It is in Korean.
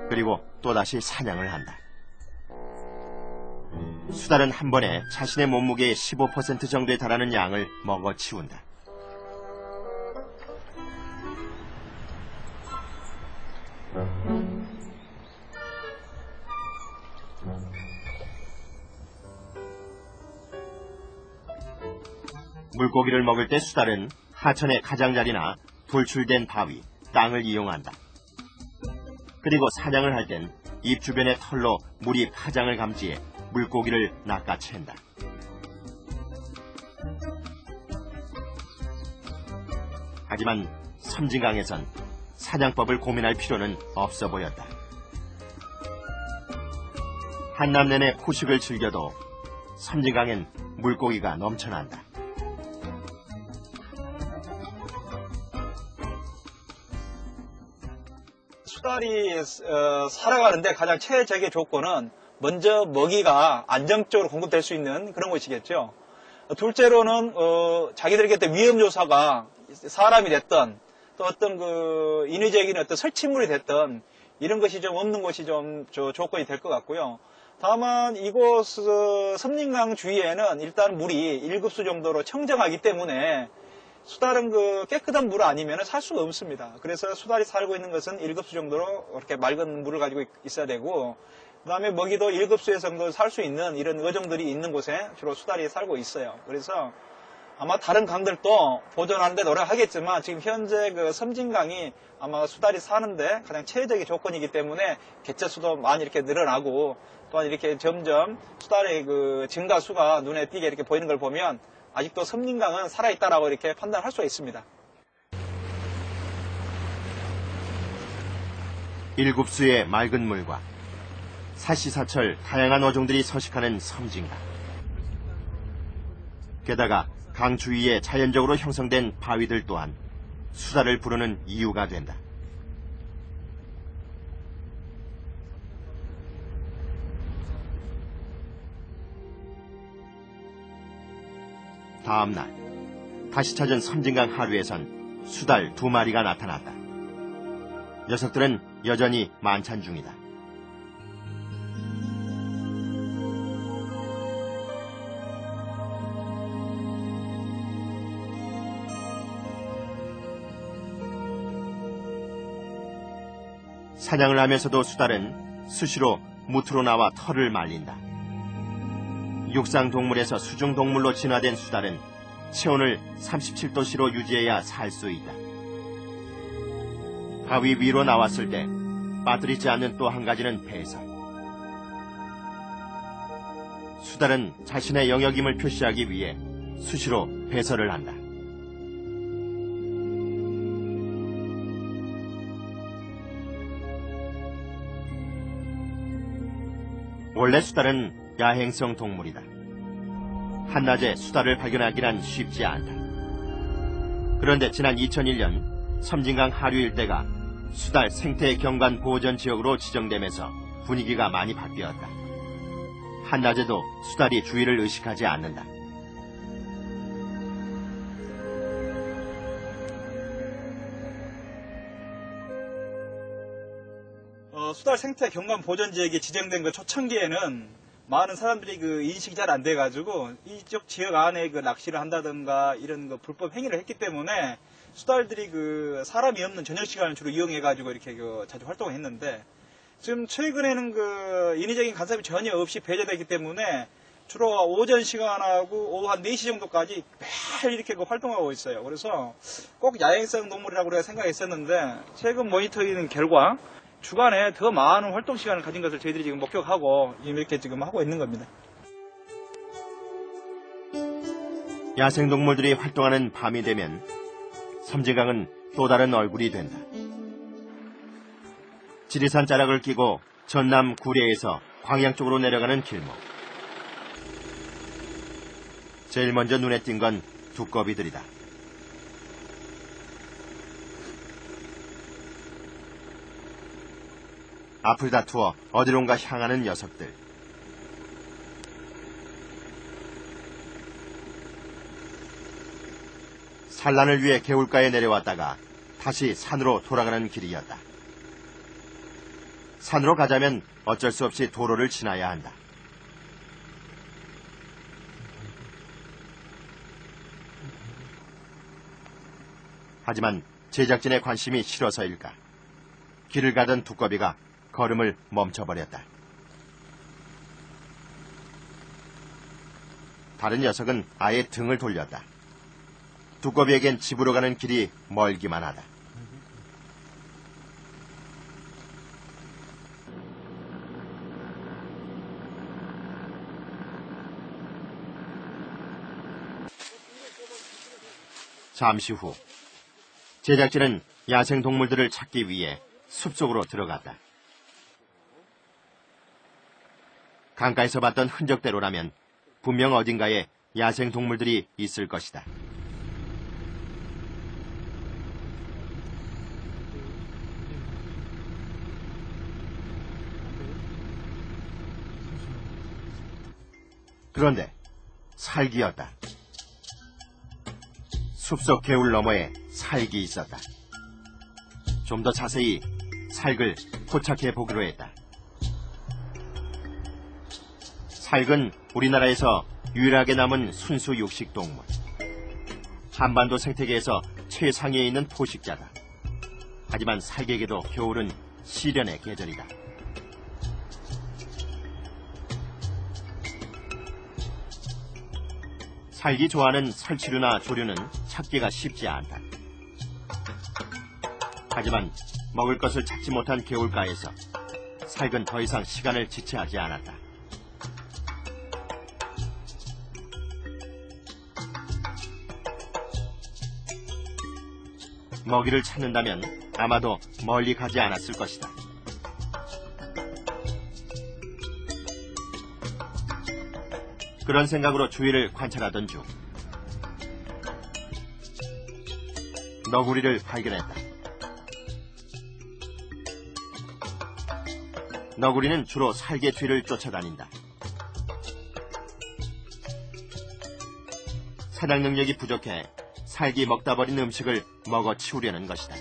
그리고 또다시 사냥을 한다. 수달은 한 번에 자신의 몸무게의 15% 정도에 달하는 양을 먹어치운다. 물고기를 먹을 때 수달은 하천의 가장자리나 돌출된 바위, 땅을 이용한다. 그리고 사냥을 할 땐 입 주변의 털로 물이 파장을 감지해 물고기를 낚아챈다. 하지만 섬진강에선 사냥법을 고민할 필요는 없어 보였다. 한낮 내내 포식을 즐겨도 섬진강엔 물고기가 넘쳐난다. 수달이 살아가는데 가장 최적의 조건은 먼저 먹이가 안정적으로 공급될 수 있는 그런 것이겠죠. 둘째로는 자기들에게 위험 요소가 사람이 됐던 또 어떤 그 인위적인 어떤 설치물이 됐던 이런 것이 좀 없는 것이 좀 조건이 될 것 같고요. 다만 이곳 섬진강 주위에는 일단 물이 1급수 정도로 청정하기 때문에 수달은 그 깨끗한 물 아니면 살 수가 없습니다. 그래서 수달이 살고 있는 것은 1급수 정도로 이렇게 맑은 물을 가지고 있어야 되고, 그 다음에 먹이도 1급수에서 정도 살 수 있는 이런 어종들이 있는 곳에 주로 수달이 살고 있어요. 그래서 아마 다른 강들도 보존하는데 노력하겠지만 지금 현재 그 섬진강이 아마 수달이 사는데 가장 최적의 조건이기 때문에 개체수도 많이 이렇게 늘어나고, 또한 이렇게 점점 수달의 그 증가 수가 눈에 띄게 이렇게 보이는 걸 보면 아직도 섬진강은 살아있다라고 이렇게 판단할 수가 있습니다. 1급수의 맑은 물과 사시사철 다양한 어종들이 서식하는 섬진강. 게다가 강 주위에 자연적으로 형성된 바위들 또한 수달을 부르는 이유가 된다. 다음 날 다시 찾은 섬진강 하류에선 수달 2마리가 나타났다. 녀석들은 여전히 만찬 중이다. 사냥을 하면서도 수달은 수시로 무트로 나와 털을 말린다. 육상동물에서 수중동물로 진화된 수달은 체온을 37도씨로 유지해야 살 수 있다. 바위 위로 나왔을 때 빠뜨리지 않는 또 한 가지는 배설. 수달은 자신의 영역임을 표시하기 위해 수시로 배설을 한다. 원래 수달은 야행성 동물이다. 한낮에 수달을 발견하기란 쉽지 않다. 그런데 지난 2001년 섬진강 하류 일대가 수달 생태 경관 보전 지역으로 지정되면서 분위기가 많이 바뀌었다. 한낮에도 수달이 주위를 의식하지 않는다. 수달 생태 경관 보전 지역이 지정된 그 초창기에는 많은 사람들이 그 인식이 잘 안 돼가지고 이쪽 지역 안에 그 낚시를 한다든가 이런 그 불법 행위를 했기 때문에 수달들이 그 사람이 없는 저녁 시간을 주로 이용해가지고 이렇게 그 자주 활동을 했는데, 지금 최근에는 그 인위적인 간섭이 전혀 없이 배제되기 때문에 주로 오전 시간하고 오후 한 4시 정도까지 매일 이렇게 그 활동하고 있어요. 그래서 꼭 야행성 동물이라고 우리가 생각했었는데 최근 모니터링 결과 주간에 더 많은 활동 시간을 가진 것을 저희들이 지금 목격하고 이렇게 지금 하고 있는 겁니다. 야생동물들이 활동하는 밤이 되면 섬진강은 또 다른 얼굴이 된다. 지리산 자락을 끼고 전남 구례에서 광양 쪽으로 내려가는 길목. 제일 먼저 눈에 띈 건 두꺼비들이다. 앞을 다투어 어디론가 향하는 녀석들. 산란을 위해 개울가에 내려왔다가 다시 산으로 돌아가는 길이었다. 산으로 가자면 어쩔 수 없이 도로를 지나야 한다. 하지만 제작진의 관심이 싫어서일까? 길을 가던 두꺼비가 걸음을 멈춰버렸다. 다른 녀석은 아예 등을 돌렸다. 두꺼비에겐 집으로 가는 길이 멀기만 하다. 잠시 후 제작진은 야생동물들을 찾기 위해 숲속으로 들어갔다. 강가에서 봤던 흔적대로라면 분명 어딘가에 야생동물들이 있을 것이다. 그런데 살기였다. 숲속 개울 너머에 살기 있었다. 좀 더 자세히 살을 포착해 보기로 했다. 살은 우리나라에서 유일하게 남은 순수 육식 동물. 한반도 생태계에서 최상위에 있는 포식자다. 하지만 살에게도 겨울은 시련의 계절이다. 살기 좋아하는 설치류나 조류는 찾기가 쉽지 않다. 하지만 먹을 것을 찾지 못한 개울가에서 살은 더 이상 시간을 지체하지 않았다. 먹이를 찾는다면 아마도 멀리 가지 않았을 것이다. 그런 생각으로 주위를 관찰하던 중 너구리를 발견했다. 너구리는 주로 살개 뒤를 쫓아다닌다. 사냥 능력이 부족해 살기 먹다 버린 음식을 먹어 치우려는 것이다.